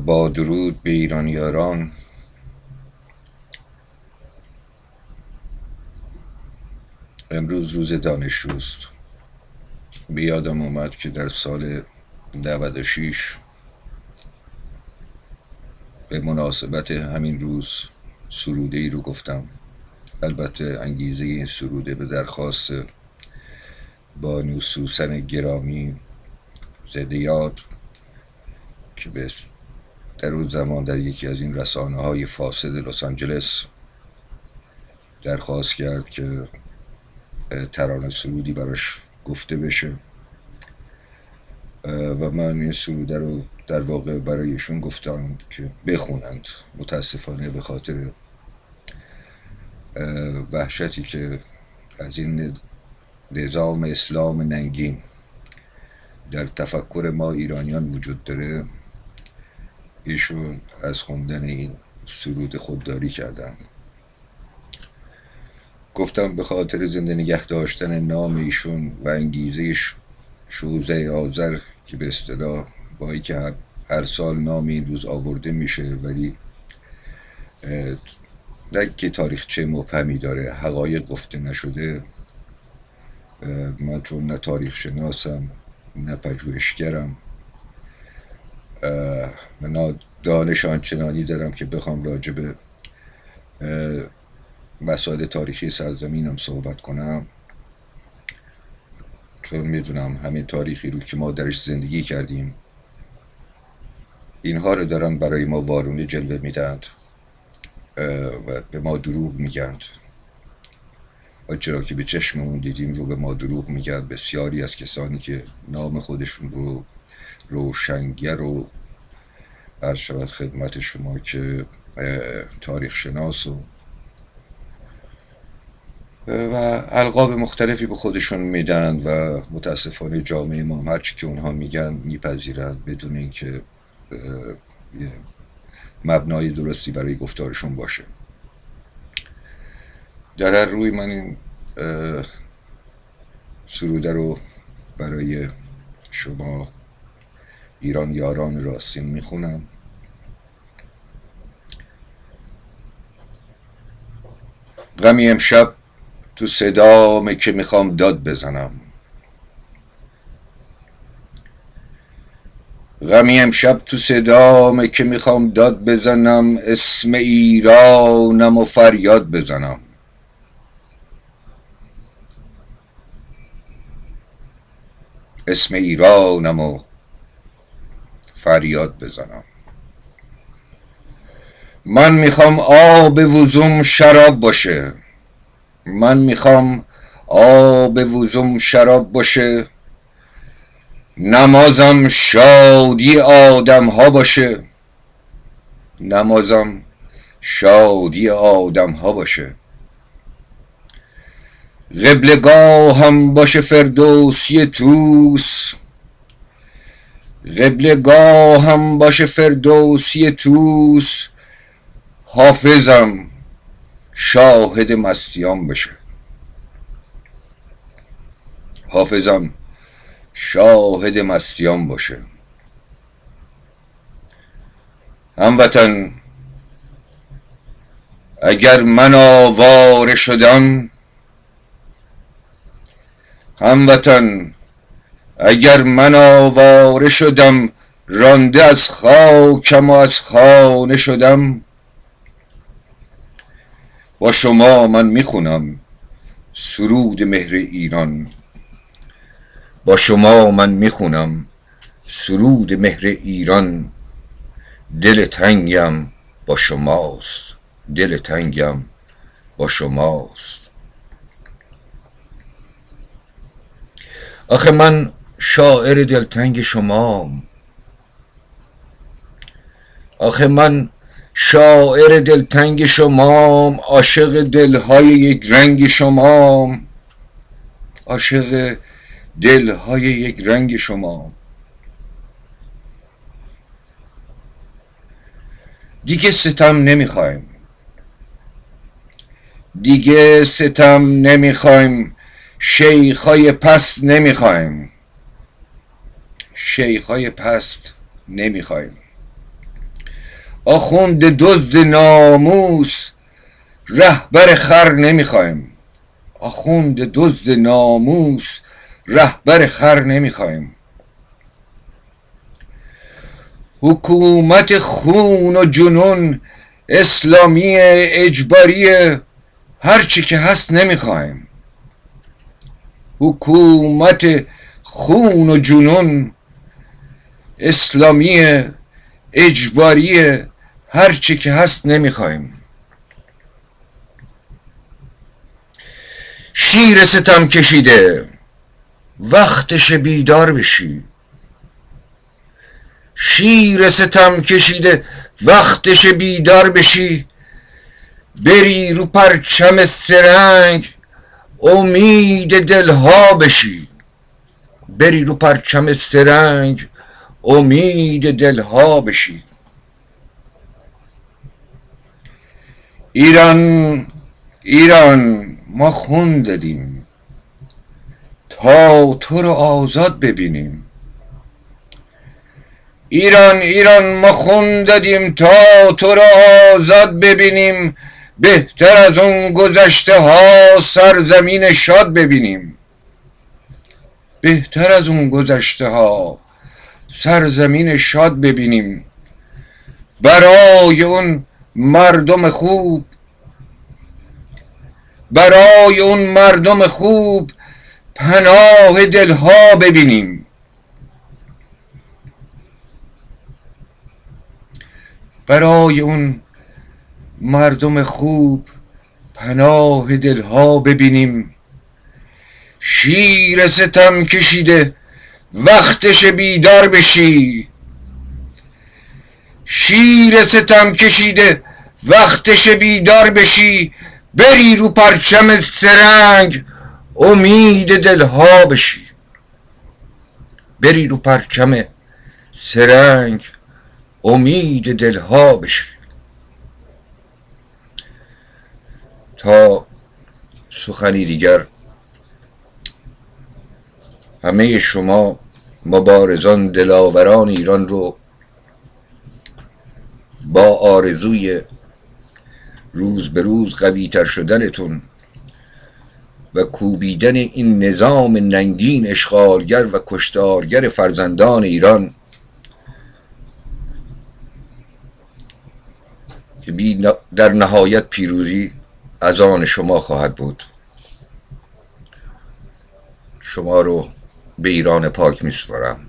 با درود به ایرانیاران. امروز روز دانشجوست. به یادم اومد که در سال 96 به مناسبت همین روز سروده ای رو گفتم. البته انگیزه این سروده به درخواست بانو سوسن گرامی زنده یاد که در اون زمان در یکی از این رسانه های فاسد لس آنجلس درخواست کرد که ترانه سرودی براش گفته بشه و من این سروده رو در واقع برایشون گفتم که بخونند. متاسفانه به خاطر وحشتی که از این نظام اسلام ننگین در تفکر ما ایرانیان وجود داره، ایشون از خوندن این سرود خودداری کردن. گفتم به خاطر زنده نگه داشتن نام ایشون و انگیزه شوزه آذر که به اصطلاح با اینکه هر سال نام این روز آورده میشه ولی که تاریخچه مبهمی داره، حقایق گفته نشده، من چون نه تاریخ شناسم نه پژوهشگرم نه دانش آنچنانی دارم که بخوام راجع به مسائل تاریخی سرزمینم صحبت کنم، چون میدونم همین تاریخی رو که ما درش زندگی کردیم اینها رو دارن برای ما وارونه جلوه میدند و به ما دروغ میگند. چرا که به چشممون دیدیم رو به ما دروغ میگند بسیاری از کسانی که نام خودشون رو روشنگر و عرض شود خدمت شما که تاریخ شناس و القاب مختلفی به خودشون میدن و متاسفانه جامعه ما هرچی که اونها میگن میپذیرند بدون اینکه مبنای درستی برای گفتارشون باشه. در هر روی من این سروده رو برای شما ایران یاران راستین میخونم. غمی امشب تو صدامه که میخوام داد بزنم، غمی امشب تو صدامه که میخوام داد بزنم، اسم ایرانم و فریاد بزنم. اسم ایرانم و فریاد بزنم. من میخوام آب وضوم شراب باشه، من میخوام آب وضوم شراب باشه، نمازم شادی آدم ها باشه، نمازم شادی آدم ها باشه. قبلگاهم باشه فردوسی توس، قبلگاهم باشه فردوسی توس، حافظم شاهد مستیام بشه، حافظم شاهد مستیام باشه. هموطن اگر من آواره شدم، هموطن اگر من آواره شدم، رانده از خاکم و از خانه شدم، با شما من میخونم سرود مهر ایران، با شما من میخونم سرود مهر ایران. دل تنگم با شماست، دل تنگم با شماست. آخه من شاعر دلتنگ شمام، آخه من شاعر دلتنگ شمام، عاشق دلهای یک رنگ شمام، عاشق دلهای یک رنگ شمام. دیگه ستم نمیخوایم، دیگه ستم نمیخوایم، شیخای پست نمیخوایم، شیخای پست نمیخوایم. آخوند دزد ناموس رهبر خر نمیخوایم. آخوند دزد ناموس رهبر خر نمیخوایم. حکومت خون و جنون اسلامی اجباری هرچی که هست نمیخوایم. حکومت خون و جنون اسلامی اجباری هرچی که هست نمیخوایم. شیر ستم کشیده وقتش بیدار بشی. شیر ستم کشیده وقتش بیدار بشی. بری رو پرچم سرنگ امید دلها بشی. بری رو پرچم سرنگ امید دلها بشی. ایران ایران ما خون دادیم تا تو رو آزاد ببینیم. ایران ایران ما خون دادیم تا تو رو آزاد ببینیم. بهتر از اون گذشته ها سرزمین شاد ببینیم. بهتر از اون گذشته ها سرزمین شاد ببینیم. برای اون مردم خوب، برای اون مردم خوب پناه دلها ببینیم. برای اون مردم خوب پناه دلها ببینیم. شیر ستم کشیده وقتش بیدار بشی. شیر ستم کشیده وقتش بیدار بشی. بری رو پرچم سرنگ امید دلها بشی. بری رو پرچم سرنگ امید دلها بشی. تا سخنی دیگر همه شما مبارزان دلاوران ایران رو با آرزوی روز به روز قوی تر شدنتون و کوبیدن این نظام ننگین اشغالگر و کشتارگر فرزندان ایران که در نهایت پیروزی از آن شما خواهد بود. شما رو به ایران پاک میسپارم.